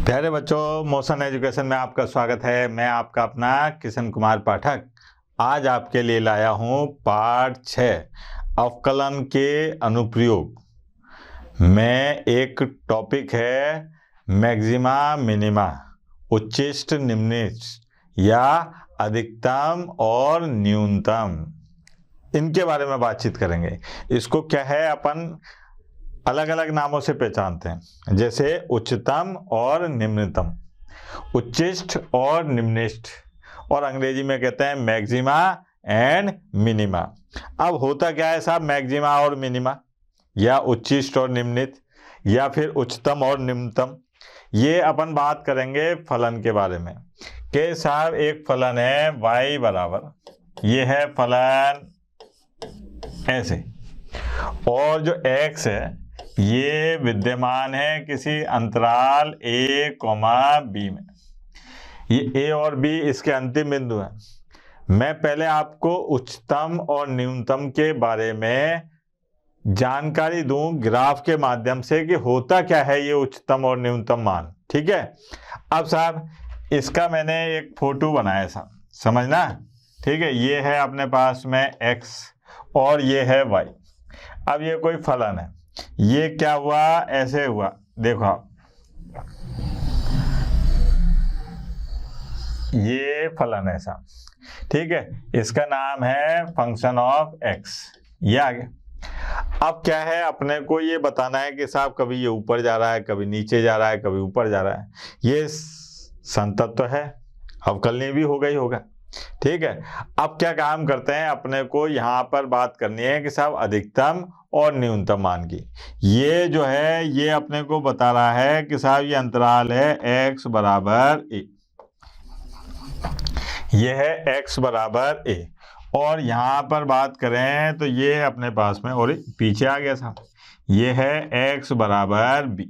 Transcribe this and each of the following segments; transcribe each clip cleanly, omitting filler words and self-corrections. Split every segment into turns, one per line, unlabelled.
प्यारे बच्चों, motion education में आपका स्वागत है। मैं आपका अपना किशन कुमार पाठक आज आपके लिए लाया हूँ पाठ 6 अवकलन के अनुप्रयोग में एक टॉपिक है मैक्सिमा मिनिमा, उच्चिष्ट निम्निष्ट या अधिकतम और न्यूनतम। इनके बारे में बातचीत करेंगे। इसको क्या है, अपन अलग अलग नामों से पहचानते हैं, जैसे उच्चतम और निम्नतम, उच्चिष्ट और निम्निष्ट, और अंग्रेजी में कहते हैं मैक्सिमा एंड मिनिमा। अब होता क्या है साहब, मैक्सिमा और मिनिमा या उच्चिष्ट और निम्नित या फिर उच्चतम और निम्नतम, ये अपन बात करेंगे फलन के बारे में कि साहब एक फलन है y बराबर, ये है फलन ऐसे, और जो x है ये विद्यमान है किसी अंतराल a, b में। ये a और b इसके अंतिम बिंदु है। मैं पहले आपको उच्चतम और न्यूनतम के बारे में जानकारी दूं ग्राफ के माध्यम से कि होता क्या है ये उच्चतम और न्यूनतम मान। ठीक है, अब साहब इसका मैंने एक फोटो बनाया साहब, समझना। ठीक है, ये है अपने पास में x और ये है y। अब ये कोई फलन है, ये क्या हुआ, ऐसे हुआ, देखो आप, ये फलन है साहब। ठीक है, इसका नाम है फंक्शन ऑफ x, ये आ गया। अब क्या है, अपने को ये बताना है कि साहब कभी ये ऊपर जा रहा है, कभी नीचे जा रहा है, कभी ऊपर जा रहा है। ये संतत्व है, अवकलनीय भी होगा ही होगा। ठीक है, अब क्या काम करते हैं, अपने को यहाँ पर बात करनी है कि साहब अधिकतम और न्यूनतम मान की। ये जो है ये अपने को बता रहा है कि साहब ये अंतराल है x बराबर a, ये है x बराबर a, और यहाँ पर बात करें तो ये अपने पास में, और पीछे आ गया साहब, ये है x बराबर b,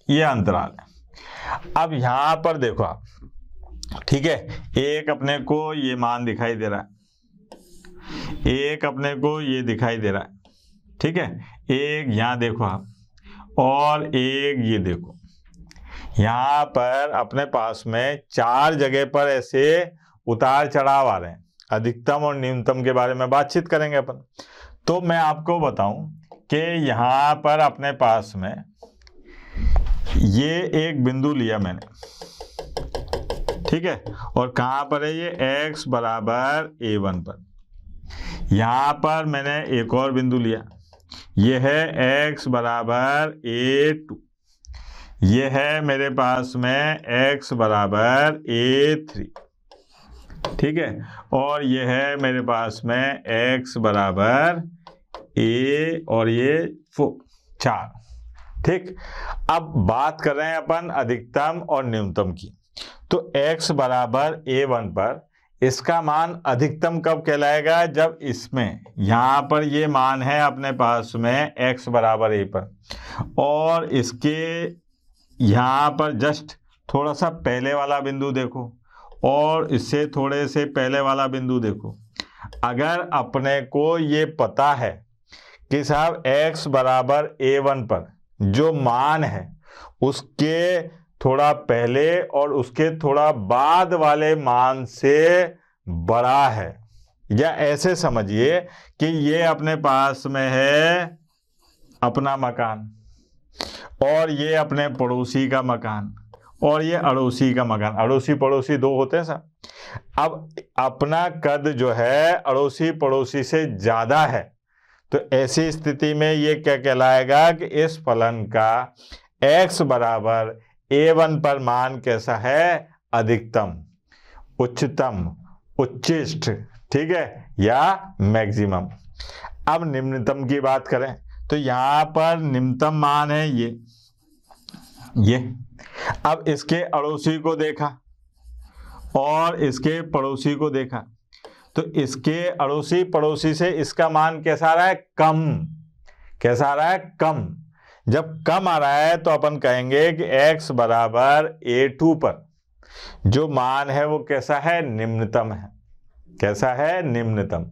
ये अंतराल है। अब यहाँ पर देखो आप, ठीक है, एक अपने को ये मान दिखाई दे रहा है, एक अपने को ये दिखाई दे रहा है। ठीक है, एक यहाँ देखो आप, और एक ये देखो, यहाँ पर अपने पास में 4 जगह पर ऐसे उतार चढ़ाव आ रहे हैं। अधिकतम और न्यूनतम के बारे में बातचीत करेंगे अपन। तो मैं आपको बताऊं कि यहाँ पर अपने पास में ये एक बिंदु लिया मैंने, ठीक है, और कहाँ पर है ये x बराबर a1 पर। यहाँ पर मैंने एक और बिंदु लिया, ये है x बराबर a2, ये है मेरे पास में x बराबर a3। ठीक है, और ये है मेरे पास में x बराबर a और ये 4। ठीक, अब बात कर रहे हैं अपन अधिकतम और न्यूनतम की। तो x बराबर a1 पर इसका मान अधिकतम कब कहलाएगा, जब इसमें यहाँ पर ये मान है अपने पास में x बराबर a पर, और इसके यहाँ पर जस्ट थोड़ा सा पहले वाला बिंदु देखो, और इससे थोड़े से पहले वाला बिंदु देखो। अगर अपने को ये पता है कि साहब x बराबर a1 पर जो मान है उसके थोड़ा पहले और उसके थोड़ा बाद वाले मान से बड़ा है, या ऐसे समझिए कि ये अपने पास में है अपना मकान, और ये अपने पड़ोसी का मकान, और ये अड़ोसी का मकान। अड़ोसी पड़ोसी 2 होते हैं साहब। अब अपना कद जो है अड़ोसी पड़ोसी से ज़्यादा है, तो ऐसी स्थिति में ये क्या कहलाएगा कि इस फलन का x बराबर a1 पर मान कैसा है, अधिकतम, उच्चतम, उच्चिष्ट, ठीक है, या मैक्सिमम। अब निम्नतम की बात करें तो यहाँ पर निम्नतम मान है ये। अब इसके अड़ोसी को देखा और इसके पड़ोसी को देखा, तो इसके अड़ोसी पड़ोसी से इसका मान कैसा आ रहा है, कम। कैसा आ रहा है, कम। जब कम आ रहा है तो अपन कहेंगे कि x बराबर a2 पर जो मान है वो कैसा है, निम्नतम है। कैसा है, निम्नतम।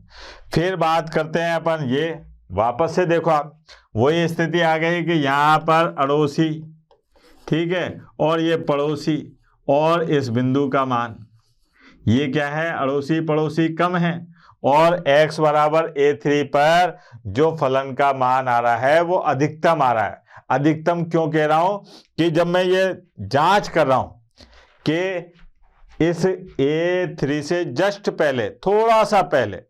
फिर बात करते हैं अपन ये, वापस से देखो आप, वही स्थिति आ गई कि यहाँ पर अड़ोसी, ठीक है, और ये पड़ोसी और इस बिंदु का मान, ये क्या है, अड़ोसी पड़ोसी कम है, और x बराबर a3 पर जो फलन का मान आ रहा है वो अधिकतम आ रहा है। अधिकतम क्यों कह रहा हूं कि जब मैं ये जांच कर रहा हूं कि इस a3 से जस्ट पहले, थोड़ा सा पहले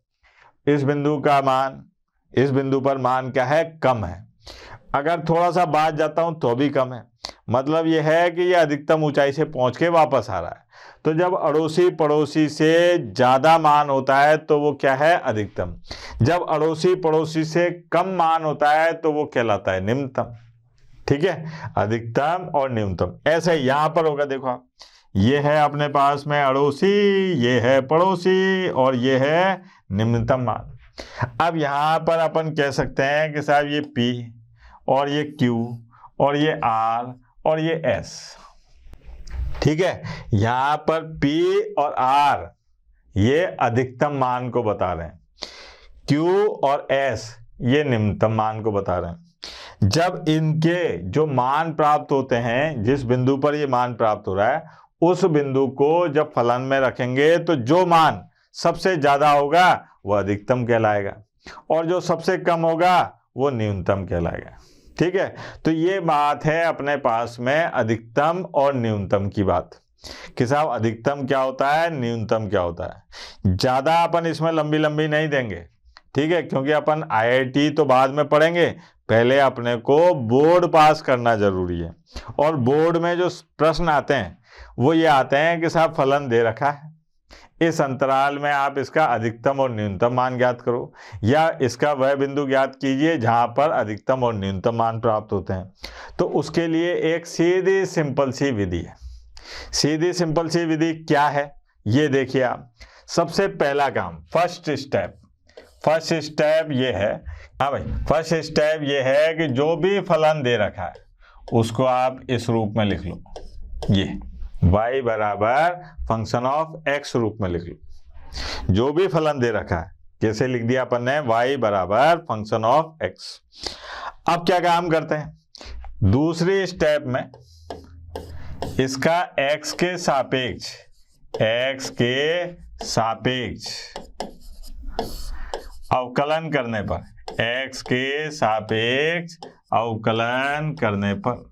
इस बिंदु का मान, इस बिंदु पर मान क्या है, कम है। अगर थोड़ा सा बाद जाता हूं तो भी कम है, मतलब यह है कि यह अधिकतम ऊंचाई से पहुंच के वापस आ रहा है। तो जब अड़ोसी पड़ोसी से ज्यादा मान होता है तो वो क्या है, अधिकतम। जब अड़ोसी पड़ोसी से कम मान होता है तो वो कहलाता है निम्नतम। ठीक है, अधिकतम और न्यूनतम ऐसे यहां पर होगा। देखो आप, ये है अपने पास में अड़ोसी, ये है पड़ोसी, और ये है निम्नतम मान। अब यहां पर अपन कह सकते हैं कि साहब ये P और ये Q और ये R और ये S, ठीक है, यहां पर P और R ये अधिकतम मान को बता रहे हैं, Q और S ये निम्नतम मान को बता रहे हैं। जब इनके जो मान प्राप्त होते हैं, जिस बिंदु पर ये मान प्राप्त हो रहा है, उस बिंदु को जब फलन में रखेंगे तो जो मान सबसे ज्यादा होगा वो अधिकतम कहलाएगा, और जो सबसे कम होगा वो न्यूनतम कहलाएगा। ठीक है, तो ये बात है अपने पास में अधिकतम और न्यूनतम की बात, कि साहब अधिकतम क्या होता है, न्यूनतम क्या होता है। ज्यादा अपन इसमें लंबी लंबी नहीं देंगे, ठीक है, क्योंकि अपन IIT तो बाद में पढ़ेंगे, पहले अपने को बोर्ड पास करना जरूरी है। और बोर्ड में जो प्रश्न आते हैं वो ये आते हैं कि साहब फलन दे रखा है, इस अंतराल में आप इसका अधिकतम और न्यूनतम मान ज्ञात करो, या इसका वह बिंदु ज्ञात कीजिए जहां पर अधिकतम और न्यूनतम मान प्राप्त होते हैं। तो उसके लिए एक सीधी सिंपल सी विधि है। सीधी सिंपल सी विधि क्या है, ये देखिए आप। सबसे पहला काम, फर्स्ट स्टेप ये है, हाँ भाई, फर्स्ट स्टेप ये है कि जो भी फलन दे रखा है उसको आप इस रूप में लिख लो, ये y बराबर फंक्शन ऑफ x रूप में लिख लो। जो भी फलन दे रखा है, जैसे लिख दिया अपन ने y बराबर फंक्शन ऑफ x। अब क्या काम करते हैं, दूसरी स्टेप में इसका x के सापेक्ष अवकलन करने पर, x के सापेक्ष अवकलन करने पर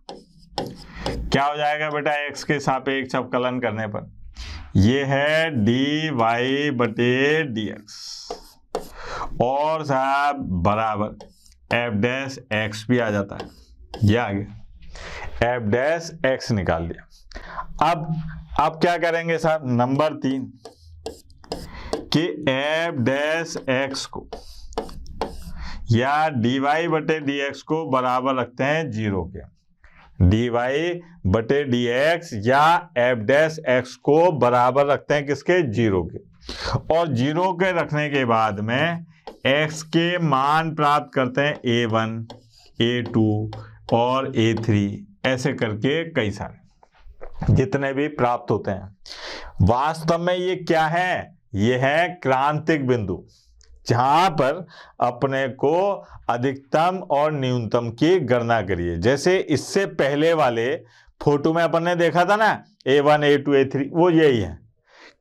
क्या हो जाएगा बेटा, x के सापेक्ष अवकलन करने पर ये है dy बटे dx, और साहब बराबर f डैश x भी आ जाता है, ये आ गया, f डैश x निकाल दिया। अब क्या करेंगे साहब, नंबर 3 कि f डैश x को या dy बटे dx को बराबर रखते हैं 0 के। dy बटे dx या f डैश x को बराबर रखते हैं किसके, 0 के। और 0 के रखने के बाद में x के मान प्राप्त करते हैं a1, a2 और a3, ऐसे करके कई सारे जितने भी प्राप्त होते हैं। वास्तव में ये क्या है, ये है क्रांतिक बिंदु, जहां पर अपने को अधिकतम और न्यूनतम की गणना करिए। जैसे इससे पहले वाले फोटो में अपन ने देखा था ना, a1, a2, a3, वो यही है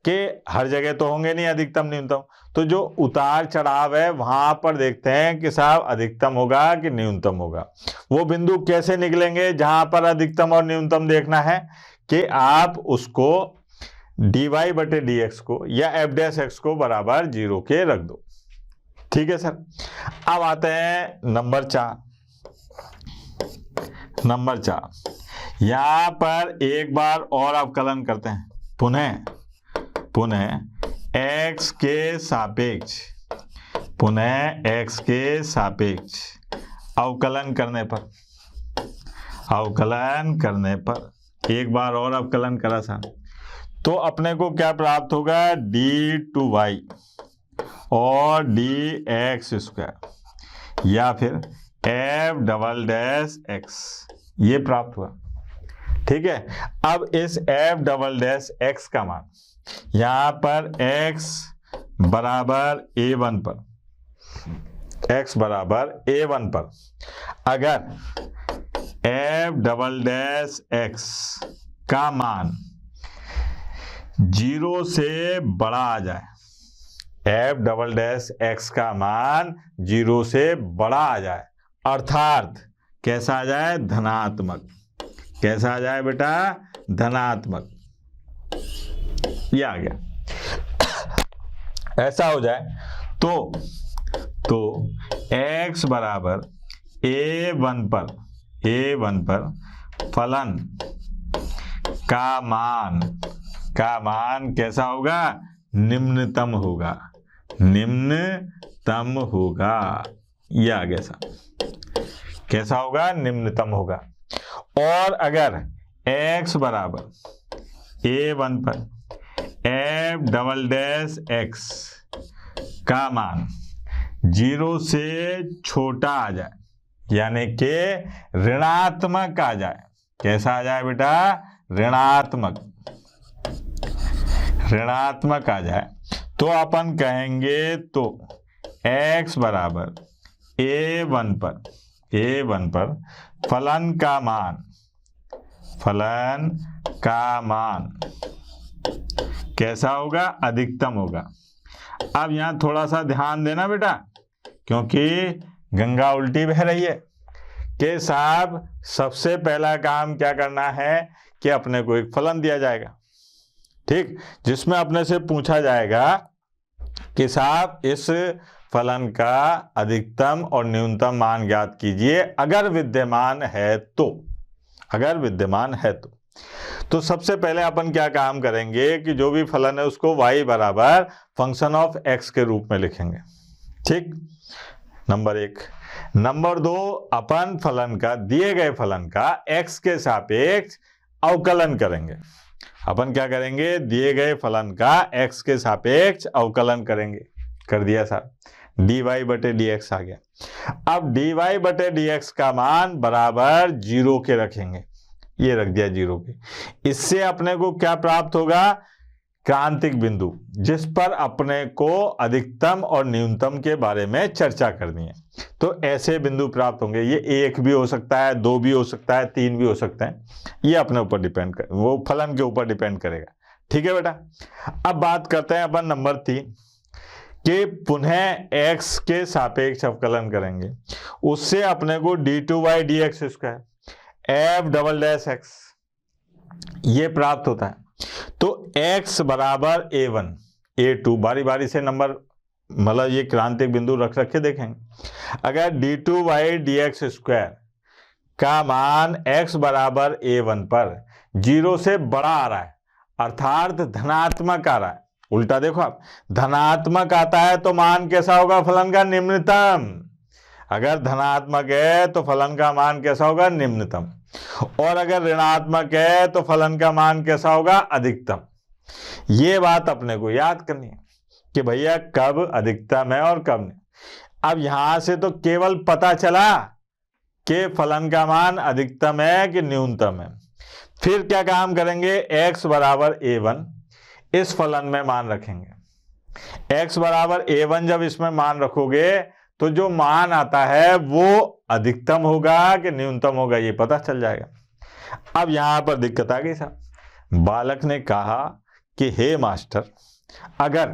कि हर जगह तो होंगे नहीं अधिकतम न्यूनतम, तो जो उतार चढ़ाव है वहां पर देखते हैं कि साहब अधिकतम होगा कि न्यूनतम होगा। वो बिंदु कैसे निकलेंगे जहां पर अधिकतम और न्यूनतम देखना है, कि आप उसको dy बटे dx को या f डैश x को बराबर 0 के रख दो। ठीक है सर। अब आते हैं नंबर 4। यहां पर एक बार और अवकलन करते हैं, पुनः x के सापेक्ष अवकलन करने पर एक बार और अवकलन करा था, तो अपने को क्या प्राप्त होगा, d2y और dx स्क्वायर या फिर f डबल डैश x, ये प्राप्त हुआ। ठीक है, अब इस f डबल डैश x का मान यहां पर x बराबर a1 पर अगर एफ डबल डैश एक्स का मान 0 से बड़ा आ जाए, एफ डबल डैश एक्स का मान 0 से बड़ा आ जाए, अर्थात कैसा आ जाए, धनात्मक। कैसा आ जाए बेटा, धनात्मक। ये आ गया। ऐसा हो जाए तो x बराबर a1 पर फलन का मान कैसा होगा, निम्नतम होगा। निम्नतम होगा। यह आ गया साहब, कैसा होगा, निम्नतम होगा। और अगर x बराबर a1 पर f डबल डैश x का मान 0 से छोटा आ जाए, यानी कि ऋणात्मक आ जाए। कैसा आ जाए बेटा, ऋणात्मक आ जाए, तो अपन कहेंगे तो x बराबर a1 पर फलन का मान कैसा होगा, अधिकतम होगा। अब यहां थोड़ा सा ध्यान देना बेटा, क्योंकि गंगा उल्टी बह रही है कि साहब सबसे पहला काम क्या करना है कि अपने को एक फलन दिया जाएगा, ठीक, जिसमें अपने से पूछा जाएगा कि साहब इस फलन का अधिकतम और न्यूनतम मान ज्ञात कीजिए अगर विद्यमान है तो सबसे पहले अपन क्या काम करेंगे कि जो भी फलन है उसको y बराबर फंक्शन ऑफ x के रूप में लिखेंगे, ठीक, नंबर 1। नंबर 2, अपन दिए गए फलन का x के सापेक्ष अवकलन करेंगे। अपन क्या करेंगे, दिए गए फलन का x के सापेक्ष अवकलन करेंगे। कर दिया साहब, dy बटे dx आ गया। अब dy बटे dx का मान बराबर 0 के रखेंगे, ये रख दिया 0 के। इससे अपने को क्या प्राप्त होगा, क्रांतिक बिंदु, जिस पर अपने को अधिकतम और न्यूनतम के बारे में चर्चा करनी है। तो ऐसे बिंदु प्राप्त होंगे। ये 1 भी हो सकता है, 2 भी हो सकता है, 3 भी हो सकते हैं। ये अपने ऊपर डिपेंड कर, वो फलन के ऊपर डिपेंड करेगा, ठीक है बेटा। अब बात करते हैं अपन नंबर 3 कि पुनः x के सापेक्ष अवकलन करेंगे। उससे अपने को d2/dx² f double dash x ये प्राप्त होता है। तो x बराबर a1 a2 बारी बारी से नंबर, मतलब ये क्रांतिक बिंदु रख के देखेंगे। अगर d2/dx² का मान x बराबर a1 पर 0 से बड़ा आ रहा है, अर्थात धनात्मक आ रहा है। उल्टा देखो आप, धनात्मक आता है तो मान कैसा होगा, फलन का निम्नतम। अगर धनात्मक है तो फलन का मान कैसा होगा, निम्नतम। और अगर ऋणात्मक है तो फलन का मान कैसा होगा, अधिकतम। ये बात अपने को याद करनी है कि भैया कब अधिकतम है और कब नहीं। अब यहां से तो केवल पता चला कि फलन का मान अधिकतम है कि न्यूनतम है। फिर क्या काम करेंगे, x बराबर a1 इस फलन में मान रखेंगे। x बराबर a1 जब इसमें मान रखोगे तो जो मान आता है वो अधिकतम होगा कि न्यूनतम होगा, ये पता चल जाएगा। अब यहां पर दिक्कत आ गई साहब। बालक ने कहा कि हे मास्टर, अगर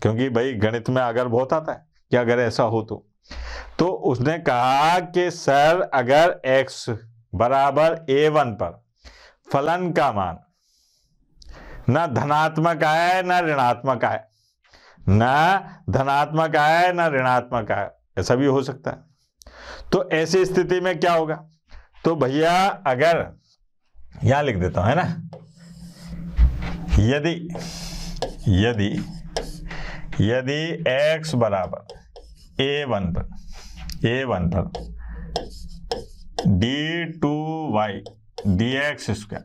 क्योंकि भाई गणित में अगर बहुत आता है कि अगर ऐसा हो तो उसने कहा कि सर अगर x बराबर a1 पर फलन का मान ना धनात्मक आए ना ऋणात्मक आए, ना ऋणात्मक आए, ऐसा भी हो सकता है। तो ऐसी स्थिति में क्या होगा, तो भैया अगर यहां लिख देता हूं, है ना, यदि x बराबर a1 पर d2y dx²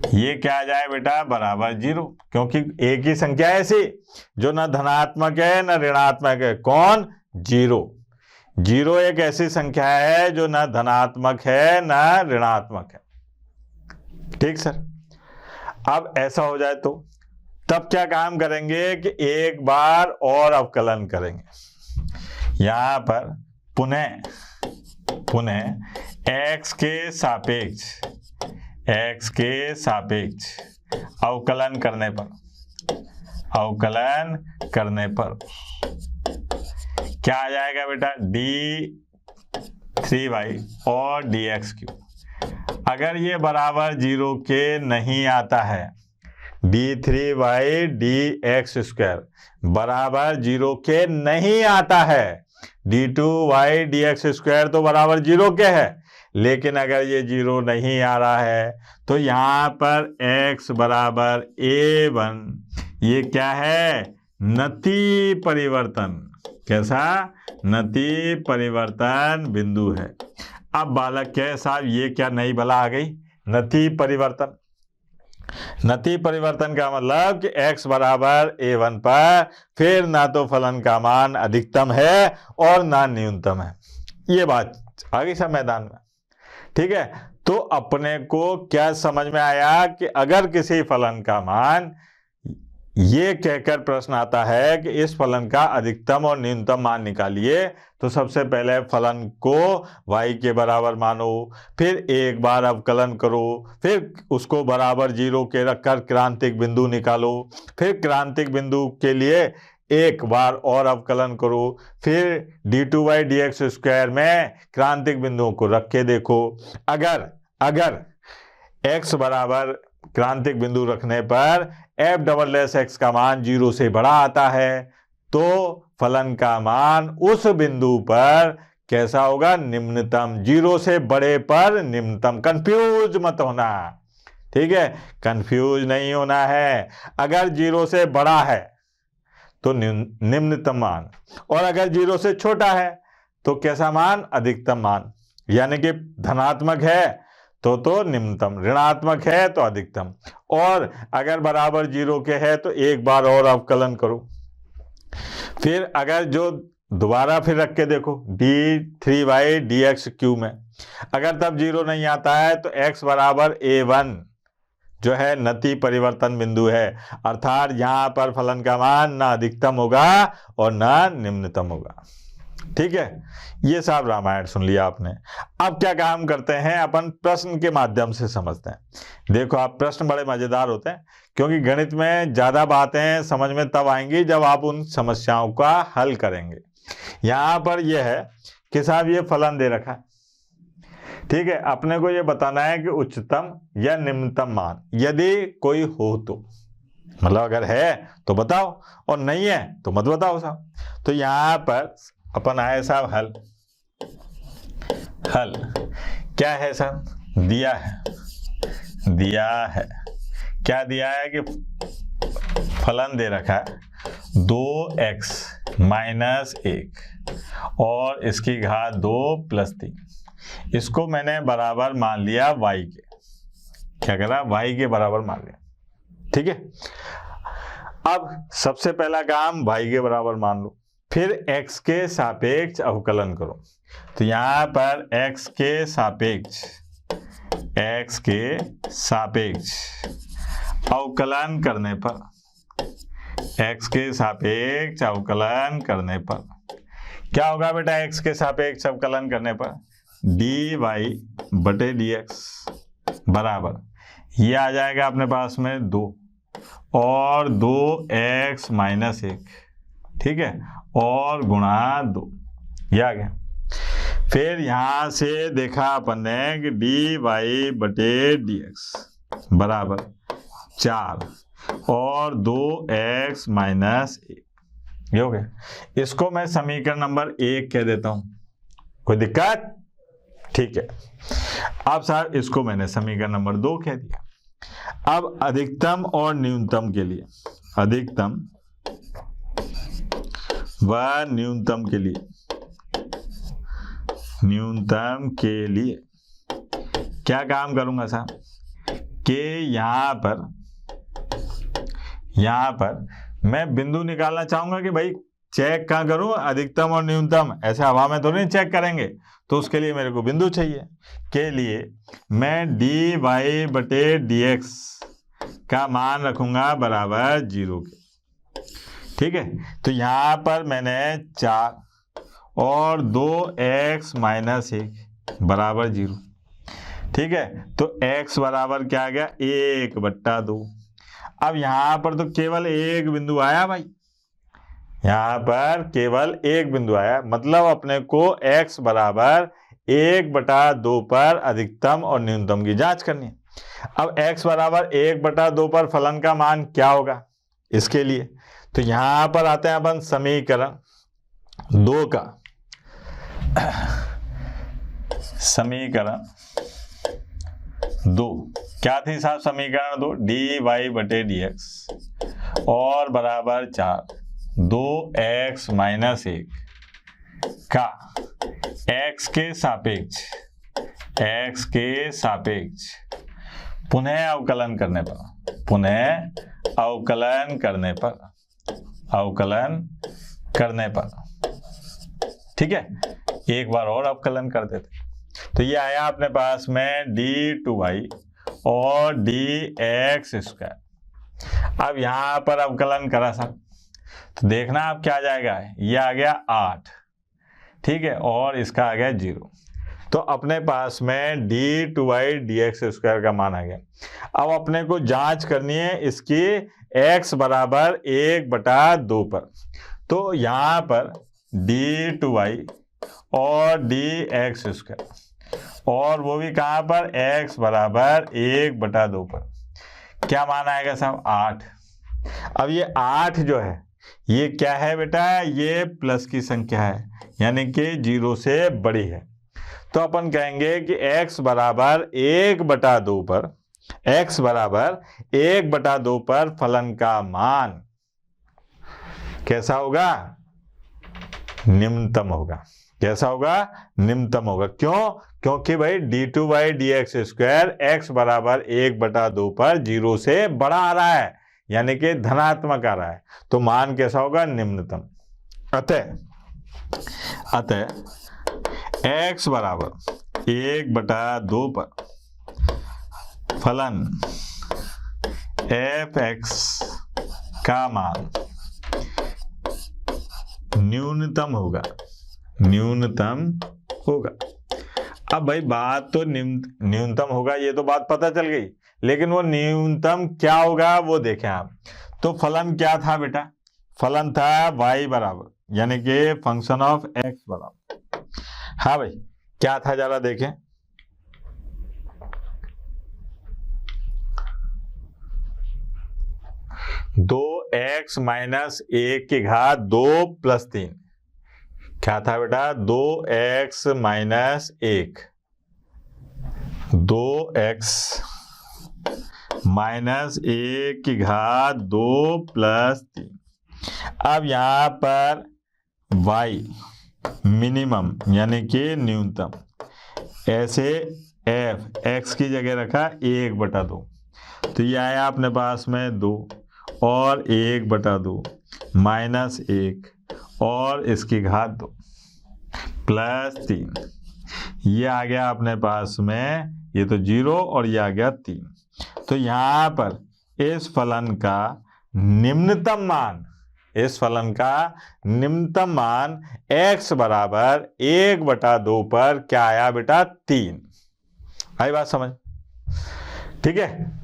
ये क्या आ जाए बेटा, बराबर 0। क्योंकि एक ही संख्या है ऐसी जो ना धनात्मक है ना ऋणात्मक है। कौन, 0 एक ऐसी संख्या है जो ना धनात्मक है ना ऋणात्मक है, ठीक सर। अब ऐसा हो जाए तो तब क्या काम करेंगे कि एक बार और अवकलन करेंगे। यहां पर पुनः x के सापेक्ष अवकलन करने पर क्या आ जाएगा बेटा, d3y और dx3। अगर ये बराबर 0 के नहीं आता है, d3y dx² बराबर 0 के नहीं आता है, d2y dx² तो बराबर 0 के है, लेकिन अगर ये 0 नहीं आ रहा है तो यहाँ पर x बराबर a1, ये क्या है, नति परिवर्तन। कैसा, नति परिवर्तन बिंदु है। अब बालक के साहब ये क्या नई बला आ गई, नति परिवर्तन। नति परिवर्तन का मतलब कि x बराबर a1 पर फिर ना तो फलन का मान अधिकतम है और ना न्यूनतम है। ये बात आ गई सब मैदान में। ठीक है, तो अपने को क्या समझ में आया कि अगर किसी फलन का मान, ये कहकर प्रश्न आता है कि इस फलन का अधिकतम और न्यूनतम मान निकालिए, तो सबसे पहले फलन को y के बराबर मानो, फिर एक बार अवकलन करो, फिर उसको बराबर 0 के रखकर क्रांतिक बिंदु निकालो, फिर क्रांतिक बिंदु के लिए एक बार और अवकलन करो, फिर d2y dx² में क्रांतिक बिंदुओं को रख के देखो। अगर x बराबर क्रांतिक बिंदु रखने पर f" का मान 0 से बड़ा आता है, तो फलन का मान उस बिंदु पर कैसा होगा, निम्नतम। 0 से बड़े पर निम्नतम। कंफ्यूज मत होना, ठीक है, कंफ्यूज नहीं होना है। अगर 0 से बड़ा है तो निम्नतम मान, और अगर 0 से छोटा है तो कैसा मान, अधिकतम मान। यानी कि धनात्मक है तो निम्नतम, ऋणात्मक है तो अधिकतम, और अगर बराबर 0 के है तो एक बार और अवकलन करो। फिर अगर जो दोबारा फिर रख के देखो d3y dx³ में, अगर तब 0 नहीं आता है तो x बराबर a1 जो है नति परिवर्तन बिंदु है, अर्थात यहाँ पर फलन का मान ना अधिकतम होगा और ना निम्नतम होगा। ठीक है, ये सब रामायण सुन लिया आपने। अब क्या काम करते हैं, अपन प्रश्न के माध्यम से समझते हैं। देखो आप, प्रश्न बड़े मजेदार होते हैं, क्योंकि गणित में ज्यादा बातें समझ में तब आएंगी जब आप उन समस्याओं का हल करेंगे। यहाँ पर यह है कि साहब ये फलन दे रखा है, ठीक है, अपने को ये बताना है कि उच्चतम या निम्नतम मान यदि कोई हो तो, मतलब अगर है तो बताओ और नहीं है तो मत बताओ साहब। तो यहाँ पर अपन आए साहब हल क्या है साहब, दिया है क्या दिया है कि फलन दे रखा है 2x - 1 और इसकी घात 2 + 3। इसको मैंने बराबर मान लिया y के, क्या करा, y के बराबर मान लिया। ठीक है, अब सबसे पहला काम y के बराबर मान लो, फिर x के सापेक्ष अवकलन करो। तो यहाँ पर x के सापेक्ष अवकलन करने पर, x के सापेक्ष अवकलन करने पर क्या होगा बेटा, x के सापेक्ष अवकलन करने पर dy/dx बराबर, ये आ जाएगा अपने पास में 2 और 2x - 1, ठीक है, और गुणा 2, ये आ गया। फिर यहां से देखा अपन ने कि dy/dx बराबर 4 और 2x - 1, ये हो गया। इसको मैं समीकरण नंबर 1 कह देता हूं, कोई दिक्कत, ठीक है। अब साहब इसको मैंने समीकरण नंबर 2 कह दिया। अब अधिकतम और न्यूनतम के लिए, अधिकतम व न्यूनतम के लिए क्या काम करूंगा साहब कि यहां पर मैं बिंदु निकालना चाहूंगा कि भाई चेक कहाँ करूं, अधिकतम और न्यूनतम, ऐसे हवा में तो नहीं चेक करेंगे, तो उसके लिए मेरे को बिंदु चाहिए। के लिए मैं dy/dx का मान रखूंगा बराबर 0 के, ठीक है। तो यहाँ पर मैंने 4 और 2x - 1 बराबर 0। ठीक है, तो x बराबर क्या आ गया 1/2। अब यहां पर तो केवल एक बिंदु आया भाई, यहां पर केवल एक बिंदु आया, मतलब अपने को x बराबर 1/2 पर अधिकतम और न्यूनतम की जांच करनी है। अब x बराबर 1/2 पर फलन का मान क्या होगा इसके लिए, तो यहां पर आते हैं अपन समीकरण 2 का। समीकरण 2 क्या थी साहब, समीकरण 2 dy/dx और बराबर 4 2x - 1 का x के सापेक्ष पुनः अवकलन करने पर ठीक है, एक बार और अवकलन कर देते। तो ये आया अपने पास में d2y और dx²। अब यहां पर अवकलन करा साहब, तो देखना अब क्या आ जाएगा, ये आ गया 8, ठीक है, और इसका आ गया 0। तो अपने पास में d2y dx² का मान आ गया। अब अपने को जांच करनी है इसकी x बराबर 1/2 पर, तो यहां पर d2y और dx² और वो भी कहां पर x बराबर 1/2 पर, क्या मान आएगा साहब 8। अब ये 8 जो है ये क्या है बेटा, ये प्लस की संख्या है, यानी कि 0 से बड़ी है। तो अपन कहेंगे कि x बराबर 1/2 पर फलन का मान कैसा होगा, निम्नतम होगा। कैसा होगा, निम्नतम होगा। क्यों, क्योंकि भाई d2y dx² x बराबर 1/2 पर 0 से बड़ा आ रहा है, यानी कि धनात्मक आ रहा है, तो मान कैसा होगा, निम्नतम। अतः x बराबर 1/2 पर फलन f(x) का मान न्यूनतम होगा। अब भाई बात तो न्यूनतम होगा, ये तो बात पता चल गई, लेकिन वो न्यूनतम क्या होगा वो देखें आप। तो फलन क्या था बेटा, फलन था y बराबर, यानी कि फंक्शन ऑफ x बराबर, हाँ भाई क्या था जरा देखें, दो x - 1 की घात 2 + 3, क्या था बेटा 2x - 1, 2x - 1 की घात 2 + 3। अब यहां पर y मिनिमम यानी कि न्यूनतम, ऐसे f x की जगह रखा 1/2, तो ये आया अपने पास में 2 और 1/2 -1 और इसकी घात 2 + 3, ये आ गया अपने पास में, ये तो 0 और ये आ गया 3। तो यहां पर इस फलन का निम्नतम मान x बराबर 1/2 पर क्या आया बेटा, 3। आई बात समझ, ठीक है।